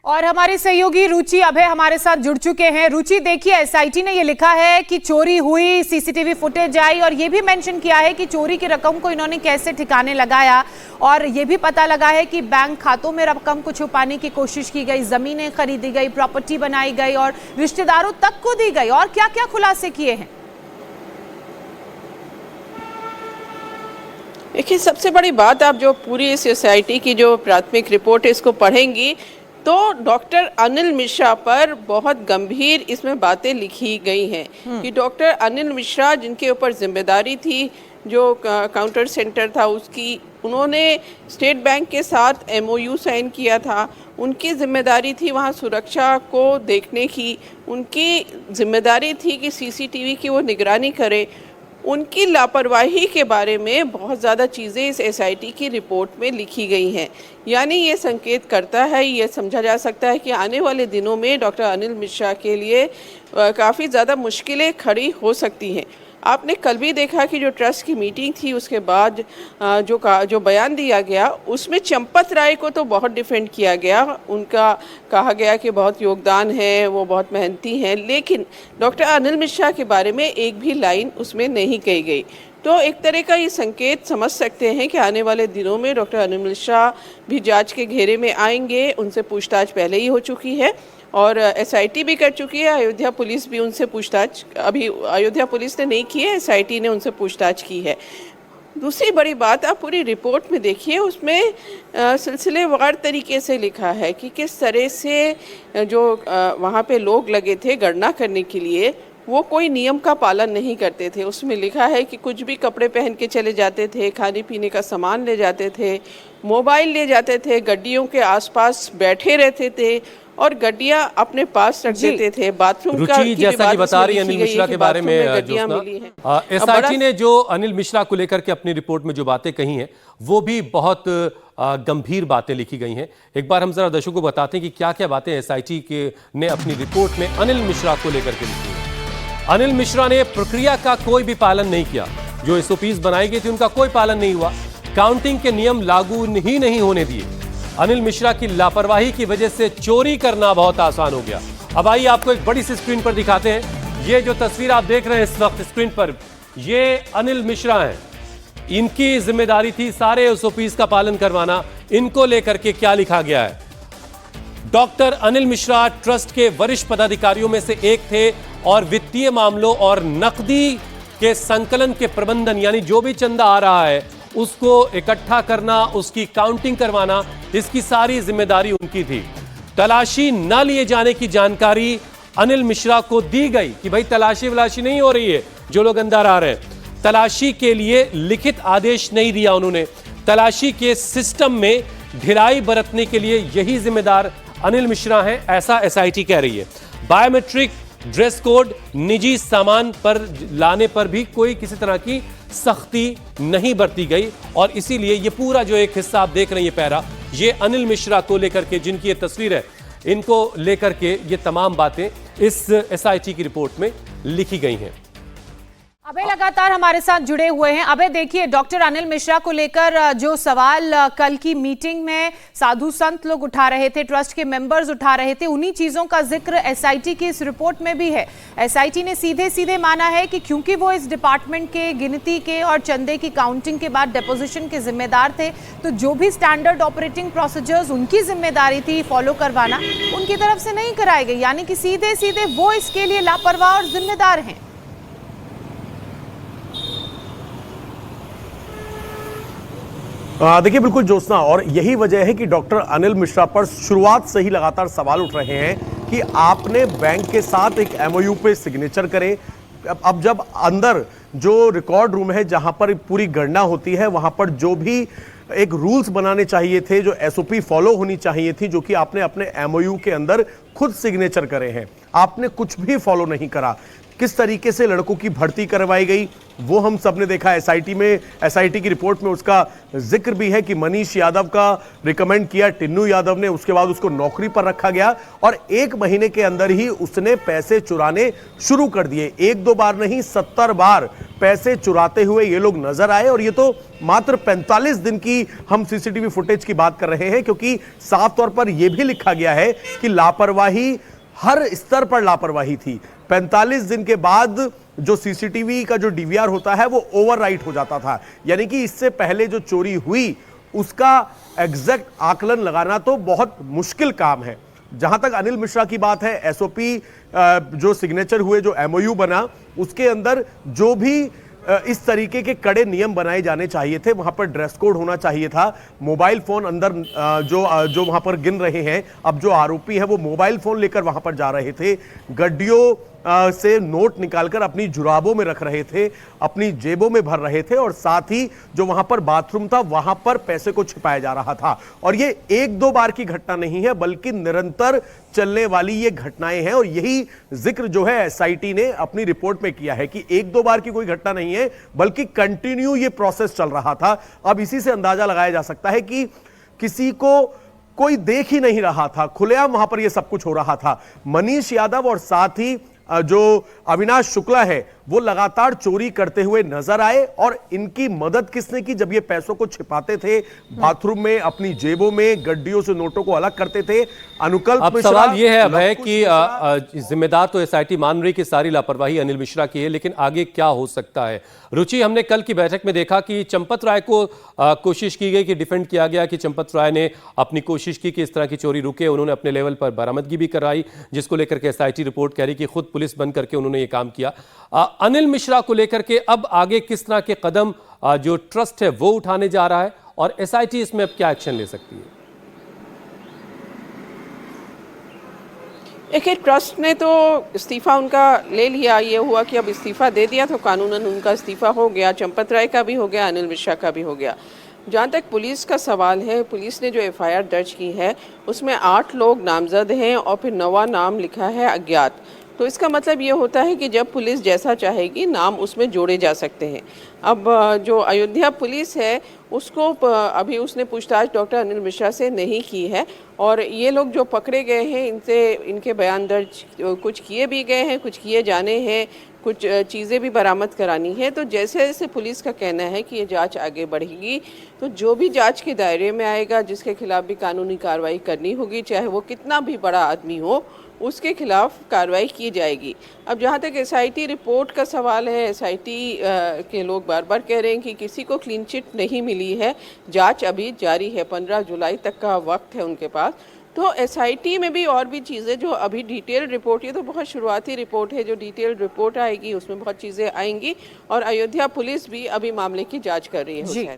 और हमारी सहयोगी रुचि अभय हमारे साथ जुड़ चुके हैं। रुचि, देखिए एसआईटी ने ये लिखा है कि चोरी हुई, सीसीटीवी फुटेज आई और ये भी मेंशन किया है कि चोरी की रकम को इन्होंने कैसे ठिकाने लगाया, और ये भी पता लगा है कि बैंक खातों में रकम को छुपाने की कोशिश की गई, जमीनें खरीदी गई, प्रॉपर्टी बनाई गई और रिश्तेदारों तक को दी गई। और क्या क्या खुलासे किए हैं? देखिए, सबसे बड़ी बात, आप जो पूरी इस एसआईटी की जो प्राथमिक रिपोर्ट है इसको पढ़ेंगी तो डॉक्टर अनिल मिश्रा पर बहुत गंभीर इसमें बातें लिखी गई हैं कि डॉक्टर अनिल मिश्रा, जिनके ऊपर जिम्मेदारी थी जो काउंटर सेंटर था उसकी, उन्होंने स्टेट बैंक के साथ एमओयू साइन किया था। उनकी जिम्मेदारी थी वहाँ सुरक्षा को देखने की, उनकी जिम्मेदारी थी कि सीसीटीवी की वो निगरानी करे। उनकी लापरवाही के बारे में बहुत ज़्यादा चीज़ें इस एसआईटी की रिपोर्ट में लिखी गई हैं। यानी ये संकेत करता है, ये समझा जा सकता है कि आने वाले दिनों में डॉक्टर अनिल मिश्रा के लिए काफ़ी ज़्यादा मुश्किलें खड़ी हो सकती हैं। आपने कल भी देखा कि जो ट्रस्ट की मीटिंग थी उसके बाद जो बयान दिया गया उसमें चंपत राय को तो बहुत डिफेंड किया गया। उनका कहा गया कि बहुत योगदान है, वो बहुत मेहनती हैं, लेकिन डॉक्टर अनिल मिश्रा के बारे में एक भी लाइन उसमें नहीं कही गई। तो एक तरह का ये संकेत समझ सकते हैं कि आने वाले दिनों में डॉक्टर अनिल मिश्रा भी जांच के घेरे में आएंगे। उनसे पूछताछ पहले ही हो चुकी है और एसआईटी भी कर चुकी है। अयोध्या पुलिस भी उनसे पूछताछ, अभी अयोध्या पुलिस ने नहीं की है, एसआईटी ने उनसे पूछताछ की है। दूसरी बड़ी बात, आप पूरी रिपोर्ट में देखिए, उसमें सिलसिलेवार तरीके से लिखा है कि किस तरह से जो वहाँ पे लोग लगे थे गणना करने के लिए, वो कोई नियम का पालन नहीं करते थे। उसमें लिखा है कि कुछ भी कपड़े पहन के चले जाते थे, खाने पीने का सामान ले जाते थे, मोबाइल ले जाते थे, गड्डियों के आसपास बैठे रहते थे और गड्डियां अपने पास रख देते थे। बाथरूम का जैसा कि बता रही अनिल मिश्रा के बारे में एसआईटी ने जो अनिल मिश्रा को लेकर के अपनी रिपोर्ट में जो बातें कही हैं वो भी बहुत गंभीर बातें लिखी गई हैं। एक बार हम जरा दर्शकों को बताते हैं कि क्या क्या बातें एसआईटी के ने अपनी रिपोर्ट में अनिल मिश्रा को लेकर के लिखी हैं। अनिल मिश्रा ने प्रक्रिया का कोई भी पालन नहीं किया, जो एसओपीज बनाई गई थी उनका कोई पालन नहीं हुआ, काउंटिंग के नियम लागू ही नहीं होने दिए। अनिल मिश्रा की लापरवाही की वजह से चोरी करना बहुत आसान हो गया। अब आइए आपको एक बड़ी सी स्क्रीन पर दिखाते हैं। ये जो तस्वीर आप देख रहे हैं इस वक्त स्क्रीन पर, ये अनिल मिश्रा हैं। इनकी जिम्मेदारी थी सारे एसओपीज का पालन करवाना। इनको लेकर के क्या लिखा गया है? डॉक्टर अनिल मिश्रा ट्रस्ट के वरिष्ठ पदाधिकारियों में से एक थे और वित्तीय मामलों और नकदी के संकलन के प्रबंधन, यानी जो भी चंदा आ रहा है उसको इकट्ठा करना, उसकी काउंटिंग करवाना, इसकी सारी जिम्मेदारी उनकी थी। तलाशी न लिए जाने की जानकारी अनिल मिश्रा को दी गई कि भाई तलाशी वलाशी नहीं हो रही है, जो लोग अंदर आ रहे हैं। तलाशी के लिए लिखित आदेश नहीं दिया उन्होंने। तलाशी के सिस्टम में ढिलाई बरतने के लिए यही जिम्मेदार अनिल मिश्रा हैं, ऐसा एसआईटी कह रही है। बायोमेट्रिक, ड्रेस कोड, निजी सामान पर लाने पर भी कोई किसी तरह की सख्ती नहीं बरती गई और इसीलिए ये पूरा जो एक हिस्सा आप देख रहे हैं, ये पैरा, ये अनिल मिश्रा को लेकर के, जिनकी ये तस्वीर है, इनको लेकर के ये तमाम बातें इस एसआईटी की रिपोर्ट में लिखी गई हैं। अबे लगातार हमारे साथ जुड़े हुए हैं। अबे देखिए, डॉक्टर अनिल मिश्रा को लेकर जो सवाल कल की मीटिंग में साधु संत लोग उठा रहे थे, ट्रस्ट के मेंबर्स उठा रहे थे, उन्हीं चीजों का जिक्र एसआईटी की इस रिपोर्ट में भी है। एसआईटी ने सीधे सीधे माना है कि क्योंकि वो इस डिपार्टमेंट के गिनती के और चंदे की काउंटिंग के बाद डिपोजिशन के जिम्मेदार थे, तो जो भी स्टैंडर्ड ऑपरेटिंग प्रोसीजर्स उनकी जिम्मेदारी थी फॉलो करवाना, उनकी तरफ से नहीं कराई गई। यानी कि सीधे सीधे वो इसके लिए लापरवाह और जिम्मेदार हैं। देखिए, बिल्कुल ज्योत्सना, और यही वजह है कि डॉक्टर अनिल मिश्रा पर शुरुआत से ही लगातार सवाल उठ रहे हैं कि आपने बैंक के साथ एक एमओयू पे सिग्नेचर करे। अब जब अंदर जो रिकॉर्ड रूम है जहां पर पूरी गणना होती है, वहां पर जो भी एक रूल्स बनाने चाहिए थे, जो एसओपी फॉलो होनी चाहिए थी, जो कि आपने अपने एमओयू के अंदर खुद सिग्नेचर करे हैं, आपने कुछ भी फॉलो नहीं करा। किस तरीके से लड़कों की भर्ती करवाई गई वो हम सब ने देखा। एसआईटी की रिपोर्ट में उसका जिक्र भी है कि मनीष यादव का रिकमेंड किया टिन्नू यादव ने, उसके बाद उसको नौकरी पर रखा गया और 1 महीने के अंदर ही उसने पैसे चुराने शुरू कर दिए। 1-2 बार नहीं 70 बार पैसे चुराते हुए ये लोग नजर आए और ये तो मात्र 45 दिन की हम सीसीटीवी फुटेज की बात कर रहे हैं, क्योंकि साफ तौर पर यह भी लिखा गया है कि लापरवाही हर स्तर पर लापरवाही थी। 45 दिन के बाद जो सीसीटीवी का जो डीवीआर होता है वो ओवरराइट हो जाता था, यानी कि इससे पहले जो चोरी हुई उसका एग्जैक्ट आकलन लगाना तो बहुत मुश्किल काम है। जहां तक अनिल मिश्रा की बात है, एसओपी जो सिग्नेचर हुए, जो एमओयू बना, उसके अंदर जो भी इस तरीके के कड़े नियम बनाए जाने चाहिए थे, वहां पर ड्रेस कोड होना चाहिए था। मोबाइल फोन अंदर जो वहां पर गिन रहे हैं, अब जो आरोपी है वो मोबाइल फोन लेकर वहां पर जा रहे थे, गड्डियों से नोट निकालकर अपनी जुराबों में रख रहे थे, अपनी जेबों में भर रहे थे और साथ ही जो वहां पर बाथरूम था वहां पर पैसे को छिपाया जा रहा था। और ये 1-2 बार की घटना नहीं है, बल्कि निरंतर चलने वाली ये घटनाएं हैं और यही जिक्र जो है एसआईटी ने अपनी रिपोर्ट में किया है कि 1-2 बार की कोई घटना नहीं है, बल्कि कंटिन्यू ये प्रोसेस चल रहा था। अब इसी से अंदाजा लगाया जा सकता है कि किसी को कोई देख ही नहीं रहा था, खुलेआम वहां पर यह सब कुछ हो रहा था। मनीष यादव और साथ ही जो अविनाश शुक्ला है वो लगातार चोरी करते हुए नजर आए और इनकी मदद किसने की? जब ये पैसों को छिपाते थे बाथरूम में, अपनी जेबों में, गड्डियों से नोटों को अलग करते थे। अनुकल्प अब सवाल ये है अभय कि जिम्मेदार तो एसआईटी मान रही कि सारी लापरवाही अनिल मिश्रा की है, लेकिन आगे क्या हो सकता है? रुचि, हमने कल की बैठक में देखा कि चंपत राय को कोशिश की गई कि डिफेंड किया गया कि चंपत राय ने अपनी कोशिश की कि इस तरह की चोरी रुके, उन्होंने अपने लेवल पर बरामदगी भी कराई, जिसको लेकर के एसआईटी रिपोर्ट कह रही कि खुद पुलिस बन करके उन्होंने ये काम किया। अनिल मिश्रा को लेकर के अब आगे किस तरह के कदम जो ट्रस्ट है वो उठाने जा रहा है और एसआईटी इसमें अब क्या एक्शन ले सकती है? देखिए, ट्रस्ट ने तो इस्तीफा उनका ले लिया। ये हुआ कि अब इस्तीफा दे दिया तो कानूनन उनका इस्तीफा हो गया, चंपत राय का भी हो गया, अनिल मिश्रा का भी हो गया। जहाँ तक पुलिस का सवाल है, पुलिस ने जो एफआईआर दर्ज की है उसमें 8 लोग नामजद हैं और फिर 9वां नाम लिखा है अज्ञात। तो इसका मतलब ये होता है कि जब पुलिस जैसा चाहेगी नाम उसमें जोड़े जा सकते हैं। अब जो अयोध्या पुलिस है उसको अभी उसने पूछताछ डॉक्टर अनिल मिश्रा से नहीं की है और ये लोग जो पकड़े गए हैं इनसे इनके बयान दर्ज कुछ किए भी गए हैं, कुछ किए जाने हैं, कुछ चीज़ें भी बरामद करानी है। तो जैसे जैसे पुलिस का कहना है कि ये जांच आगे बढ़ेगी तो जो भी जांच के दायरे में आएगा, जिसके खिलाफ भी कानूनी कार्रवाई करनी होगी, चाहे वो कितना भी बड़ा आदमी हो, उसके खिलाफ कार्रवाई की जाएगी। अब जहाँ तक एसआईटी रिपोर्ट का सवाल है, एसआईटी के लोग बार बार कह रहे हैं कि किसी को क्लीन चिट नहीं मिली है, जांच अभी जारी है, 15 जुलाई तक का वक्त है उनके पास। तो एसआईटी में भी और भी चीज़ें जो अभी डिटेल रिपोर्ट, ये तो बहुत शुरुआती रिपोर्ट है, जो डिटेल रिपोर्ट आएगी उसमें बहुत चीज़ें आएंगी और अयोध्या पुलिस भी अभी मामले की जाँच कर रही है।